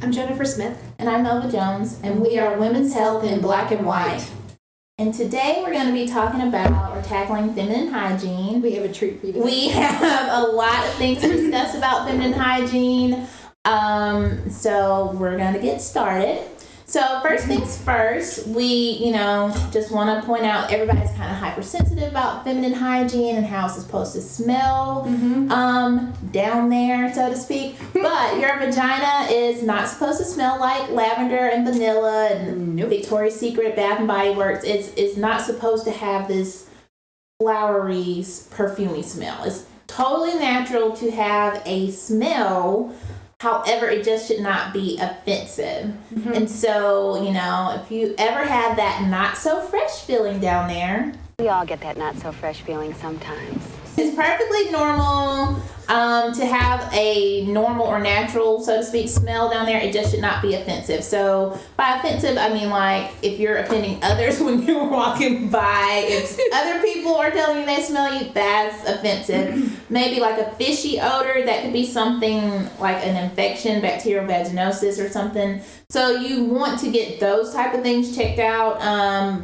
I'm Jennifer Smith. And I'm Nova Jones, and we are Women's Health in Black and White. And today we're going to be talking about or tackling feminine hygiene. We have a treat for you today. We have a lot of things to discuss about feminine hygiene. So we're going to get started. So first things first, we, just want to point out everybody's kind of hypersensitive about feminine hygiene and how it's supposed to smell down there, so to speak. But your vagina is not supposed to smell like lavender and vanilla and Victoria's Secret, Bath and Body Works. It's not supposed to have this flowery, perfumey smell. It's totally natural to have a smell. However, it just should not be offensive. Mm-hmm. And so, if you ever had that not so fresh feeling down there. We all get that not so fresh feeling sometimes. It's perfectly normal to have a normal or natural, so to speak, smell down there. It just should not be offensive. So by offensive, I mean like if you're offending others when you're walking by, if other people are telling you they smell you, that's offensive. Maybe like a fishy odor, that could be something like an infection, bacterial vaginosis or something. So you want to get those type of things checked out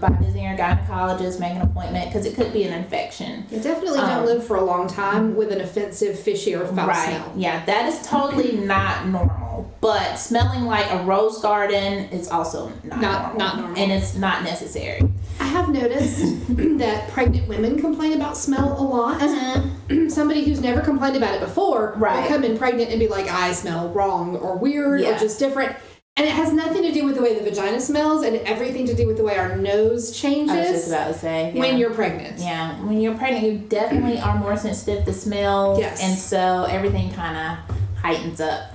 by visiting your gynecologist, make an appointment, because it could be an infection. You definitely don't live for a long time with an offensive, fishy, or foul smell. Yeah, that is totally not normal. But smelling like a rose garden is also not normal. And it's not necessary. I have noticed that pregnant women complain about smell a lot. Uh-huh. Somebody who's never complained about it before will come in pregnant and be like, I smell wrong or weird or just different. And it has nothing to do with the way the vagina smells and everything to do with the way our nose changes. I was just about to say. When you're pregnant. Yeah. When you're pregnant, you definitely are more sensitive to smells. Yes. And so everything kind of heightens up,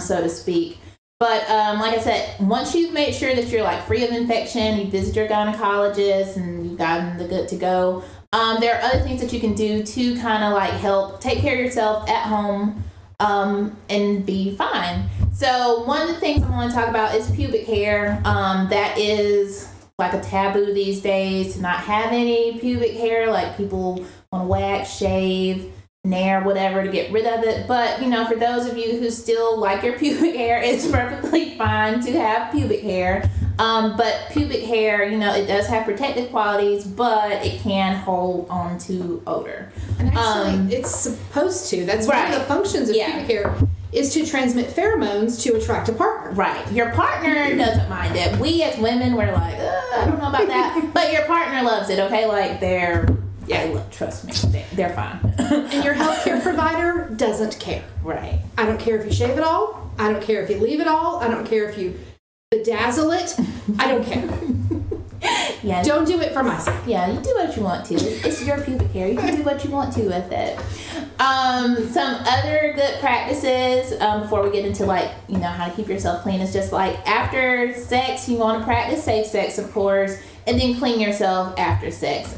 so to speak. But like I said, once you've made sure that you're like free of infection, you visit your gynecologist and you've gotten the good to go, there are other things that you can do to kind of like help take care of yourself at home and be fine. So one of the things I want to talk about is pubic hair. That is like a taboo these days to not have any pubic hair. Like people want to wax, shave, nair, whatever to get rid of it. But, for those of you who still like your pubic hair, it's perfectly fine to have pubic hair. But pubic hair, it does have protective qualities, but it can hold on to odor. And actually, it's supposed to. That's one of the functions of pubic hair, is to transmit pheromones to attract a partner. Right. Your partner doesn't mind it. We as women, we're like, I don't know about that. But your partner loves it, okay? Like, trust me, they're fine. And your healthcare provider doesn't care. Right. I don't care if you shave it all. I don't care if you leave it all. I don't care if you bedazzle it. I don't care. Yeah. Don't do it for myself. Yeah, you do what you want to. It's your pubic hair. You can do what you want to with it. Some other good practices before we get into how to keep yourself clean is just like after sex, you want to practice safe sex, of course, and then clean yourself after sex.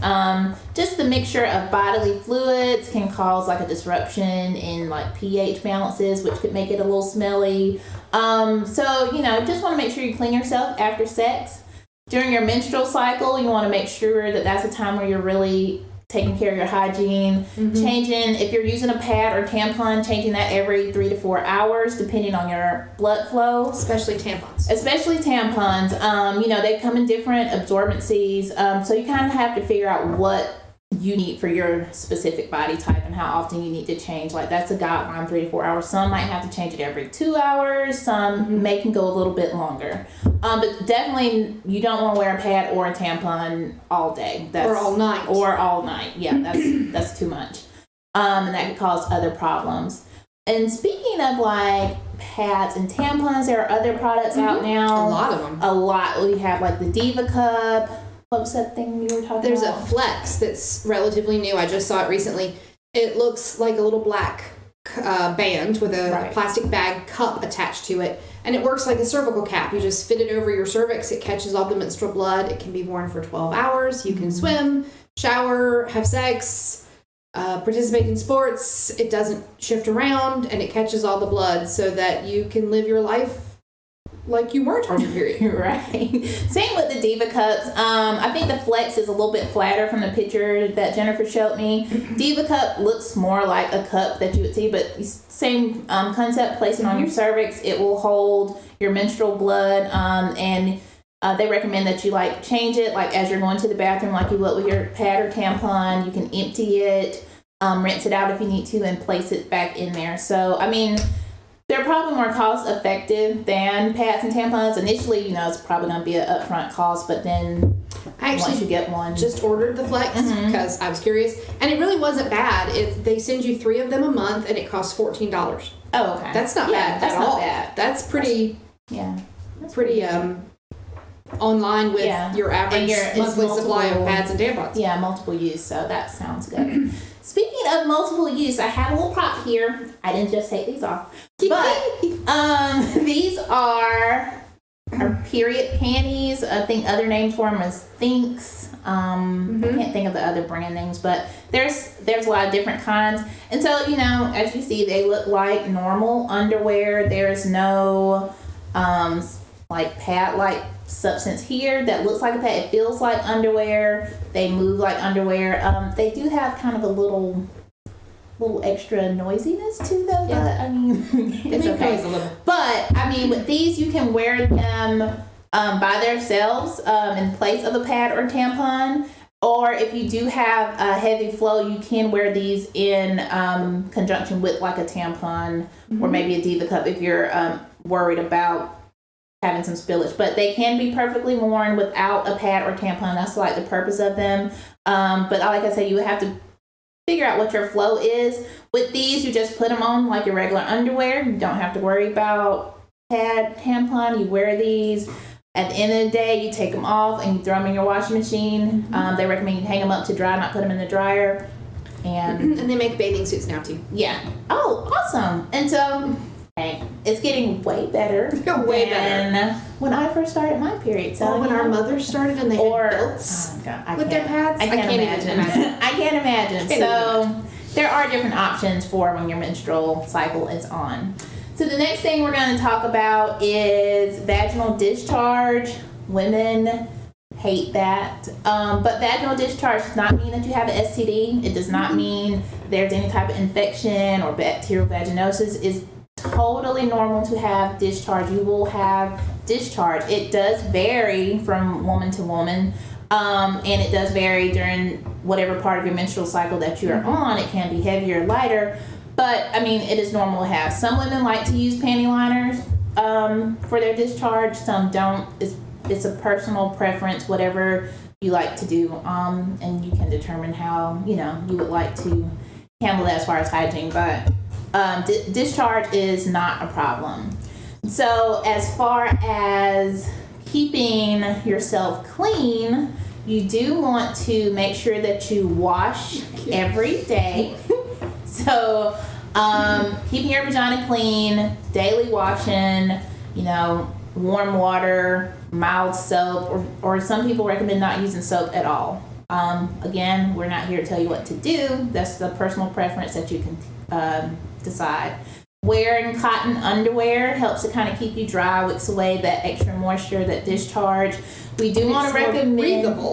Just the mixture of bodily fluids can cause like a disruption in like pH balances, which could make it a little smelly. So just want to make sure you clean yourself after sex. During your menstrual cycle, you want to make sure that that's a time where you're really taking care of your hygiene. Changing, if you're using a pad or tampon, changing that every 3 to 4 hours, depending on your blood flow. Especially tampons. They come in different absorbencies. So you kind of have to figure out what you need for your specific body type and how often you need to change. Like that's a guideline, 3 to 4 hours. Some might have to change it every 2 hours. Some can go a little bit longer. But definitely you don't want to wear a pad or a tampon all day. Or all night. Yeah, that's too much. And that could cause other problems. And speaking of like pads and tampons, there are other products out now. A lot of them. A lot. We have like the Diva Cup. What was that thing you were talking There's about? There's a Flex that's relatively new. I just saw it recently. It looks like a little black band with a plastic bag cup attached to it. And it works like a cervical cap. You just fit it over your cervix. It catches all the menstrual blood. It can be worn for 12 hours. You can swim, shower, have sex, participate in sports. It doesn't shift around, and it catches all the blood so that you can live your life like you weren't on your period. Right. Same with the Diva cups. I think the Flex is a little bit flatter from the picture that Jennifer showed me. Diva cup looks more like a cup that you would see, but same concept. Place it on your cervix. It will hold your menstrual blood, and they recommend that you like change it like as you're going to the bathroom, like you would with your pad or tampon. You can empty it, rinse it out if you need to, and place it back in there. So I mean, they're probably more cost effective than pads and tampons. Initially, it's probably going to be an upfront cost, but then once you get one. Just ordered the Flex because I was curious, and it really wasn't bad. They send you 3 of them a month, and it costs $14. Oh, okay. That's not bad. That's at not all. bad. That's pretty. That's pretty online with your average monthly supply of pads and tampons. Yeah, multiple use. So that sounds good. Speaking of multiple use, I have a little prop here. I didn't just take these off, but these are period panties. I think other names for them is Thinks. I can't think of the other brand names, but there's a lot of different kinds. And so as you see, they look like normal underwear. There's no like pad-like substance here that looks like a pad. It feels like underwear. They move like underwear. They do have kind of a little extra noisiness to them, but I mean, it's okay. But I mean, with these, you can wear them by themselves in place of a pad or tampon. Or if you do have a heavy flow, you can wear these in conjunction with like a tampon or maybe a Diva cup if you're worried about having some spillage. But they can be perfectly worn without a pad or tampon. That's like the purpose of them. But like I said, you would have to figure out what your flow is. With these, you just put them on like your regular underwear. You don't have to worry about pad, tampon. You wear these. At the end of the day, you take them off and you throw them in your washing machine. They recommend you hang them up to dry, not put them in the dryer. And they make bathing suits now too. Yeah. Oh, awesome. And so, hey, it's getting way better than when I first started my period. So when our mothers started and they had belts with their pads. I can't imagine. I can't imagine. So there are different options for when your menstrual cycle is on. So the next thing we're going to talk about is vaginal discharge. Women hate that. But vaginal discharge does not mean that you have an STD. It does not mean there's any type of infection or bacterial vaginosis. It's totally normal to have discharge. You will have discharge. It does vary from woman to woman. And it does vary during whatever part of your menstrual cycle that you're on. It can be heavier or lighter. But, I mean, it is normal to have. Some women like to use panty liners for their discharge. Some don't. It's a personal preference, whatever you like to do. And you can determine how, you would like to handle that as far as hygiene. But discharge is not a problem. So, as far as keeping yourself clean, you do want to make sure that you wash every day. So, keeping your vagina clean, daily washing, warm water, mild soap, or some people recommend not using soap at all. Again, we're not here to tell you what to do. That's the personal preference that you can decide. Wearing cotton underwear helps to kind of keep you dry, wicks away that extra moisture, that discharge. We do want to recommend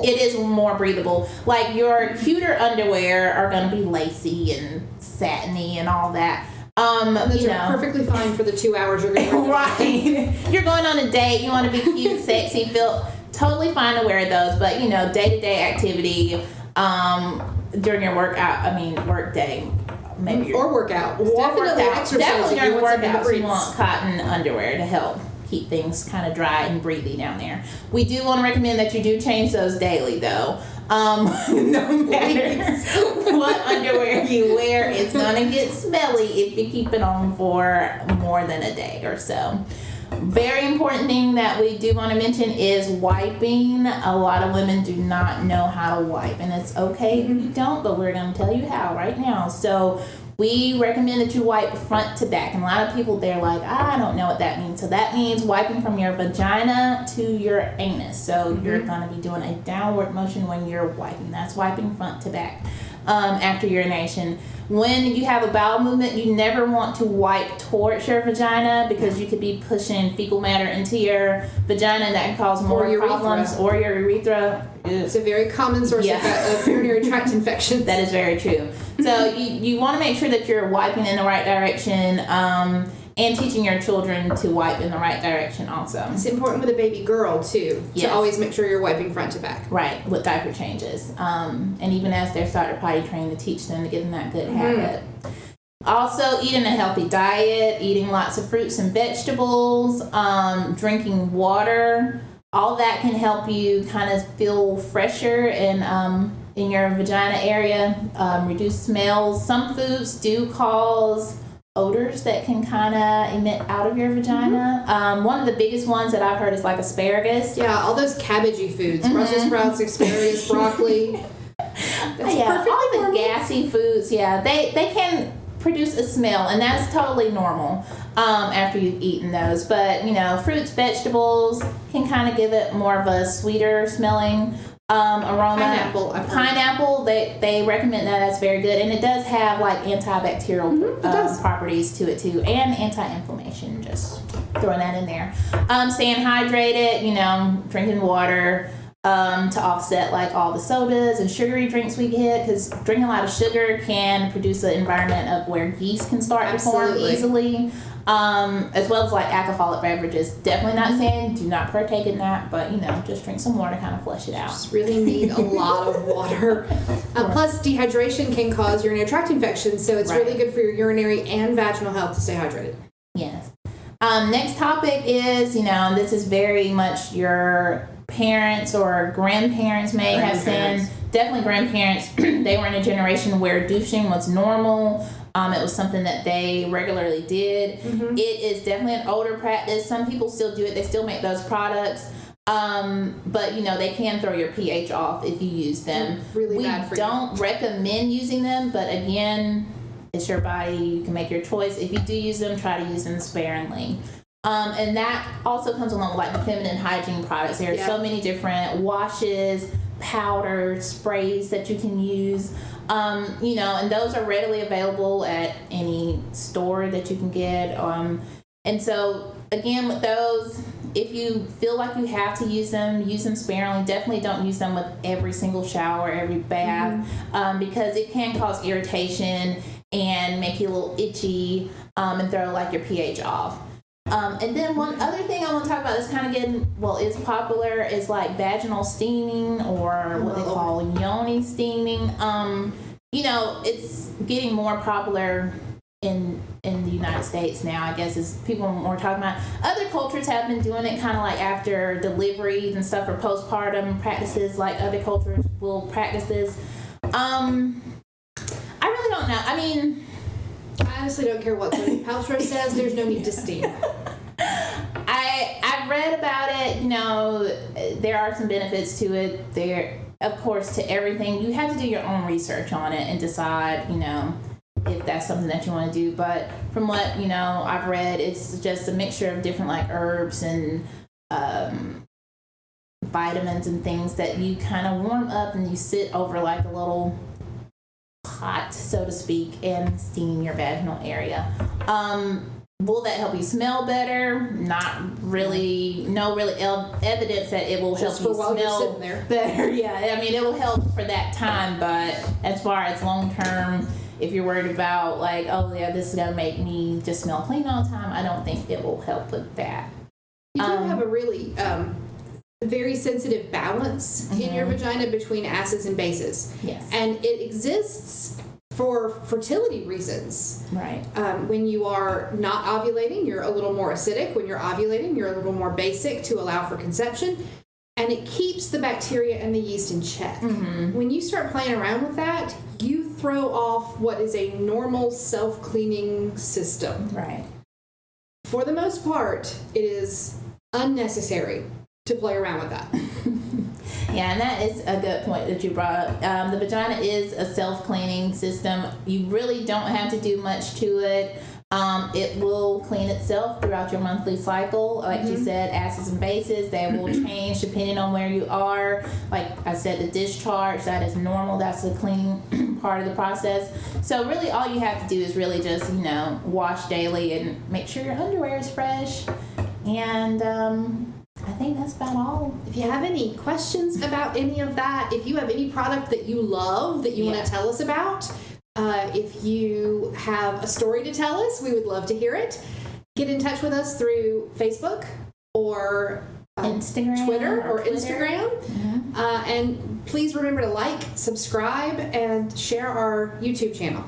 it is more breathable. Like your cuter underwear are going to be lacy and satiny and all that. Those are perfectly fine for the 2 hours you're going to wear. Right. You're going on a date. You want to be cute, sexy, feel totally fine to wear those. But day-to-day activity during your work day. Maybe or workout. Definitely during workouts, you want cotton underwear to help keep things kind of dry and breathy down there. We do want to recommend that you do change those daily, though. No matter what underwear you wear, it's gonna get smelly if you keep it on for more than a day or so. Very important thing that we do want to mention is wiping. A lot of women do not know how to wipe, and it's okay if you don't, but we're going to tell you how right now. So we recommend that you wipe front to back, and a lot of people, they're like, I don't know what that means. So that means wiping from your vagina to your anus. So you're going to be doing a downward motion when you're wiping. That's wiping front to back. after urination. When you have a bowel movement, you never want to wipe towards your vagina because you could be pushing fecal matter into your vagina and that can cause more problems, or your urethra. It's a very common source of urinary tract infection. That is very true. So you want to make sure that you're wiping in the right direction, and teaching your children to wipe in the right direction also. It's important with a baby girl, too, to always make sure you're wiping front to back. Right, with diaper changes. And even as they're starting potty trained, to teach them to get in that good habit. Also, eating a healthy diet, eating lots of fruits and vegetables, drinking water. All that can help you kind of feel fresher and in your vagina area, reduce smells. Some foods do cause odors that can kind of emit out of your vagina. One of the biggest ones that I've heard is like asparagus. Yeah, all those cabbagey foods, Brussels sprouts, asparagus, broccoli. That's all the gassy foods, they can produce a smell, and that's totally normal after you've eaten those. But, fruits, vegetables can kind of give it more of a sweeter smelling aroma. Pineapple, they recommend that. That's very good, and it does have like antibacterial properties to it too, and anti-inflammation. Just throwing that in there. Staying hydrated, drinking water to offset like all the sodas and sugary drinks we get, because drinking a lot of sugar can produce an environment of where yeast can start to form easily. As well as like alcoholic beverages. Definitely not saying do not partake in that, but just drink some water to kind of flush it out. Just really need a lot of water. Plus, dehydration can cause urinary tract infections, so it's really good for your urinary and vaginal health to stay hydrated. Yes. Next topic is, this is very much your parents or grandparents may have seen. Definitely grandparents. They were in a generation where douching was normal. It was something that they regularly did. It is definitely an older practice. Some people still do it. They still make those products. But, they can throw your pH off if you use them. Really bad for you. We don't recommend using them, but again, it's your body. You can make your choice. If you do use them, try to use them sparingly. And that also comes along with like the feminine hygiene products. There are so many different washes, powders, sprays that you can use. And those are readily available at any store that you can get. And so, again, with those, if you feel like you have to use them sparingly. Definitely don't use them with every single shower, every bath, because it can cause irritation and make you a little itchy and throw like your pH off. And then one other thing I want to talk about that's kind of is popular is like vaginal steaming, or what they call yoni steaming. It's getting more popular in the United States now, I guess, as people are more talking about. Other cultures have been doing it kind of like after deliveries and stuff, or postpartum practices, like other cultures will practice this. I really don't know. I mean, I honestly don't care what Gwyneth Paltrow says. There's no need to steam. I've read about it. There are some benefits to it. There, of course, to everything. You have to do your own research on it and decide, if that's something that you want to do. But from what, I've read, it's just a mixture of different like herbs and vitamins and things that you kind of warm up and you sit over like a little pot, so to speak, and steam your vaginal area. Will that help you smell better? Not really. No really evidence that it will help you smell better. Yeah, I mean, it will help for that time, but as far as long term, if you're worried about like, oh yeah, this is gonna make me just smell clean all the time, I don't think it will help with that. You do have a really very sensitive balance in your vagina between acids and bases. Yes. And it exists for fertility reasons. Right. When you are not ovulating, you're a little more acidic. When you're ovulating, you're a little more basic to allow for conception. And it keeps the bacteria and the yeast in check. When you start playing around with that, you throw off what is a normal self-cleaning system. Right. For the most part, it is unnecessary to play around with that. Yeah, and that is a good point that you brought up. The vagina is a self-cleaning system. You really don't have to do much to it. It will clean itself throughout your monthly cycle. Like you said, acids and bases, they will change depending on where you are. Like I said, the discharge, that is normal. That's the cleaning part of the process. So really all you have to do is really just, wash daily and make sure your underwear is fresh. And I think that's about all. If you have any questions about any of that, if you have any product that you love that you want to tell us about, if you have a story to tell us, we would love to hear it. Get in touch with us through Facebook or Instagram, Twitter. Instagram. Mm-hmm. And please remember to like, subscribe, and share our YouTube channel.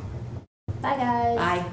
Bye, guys. Bye.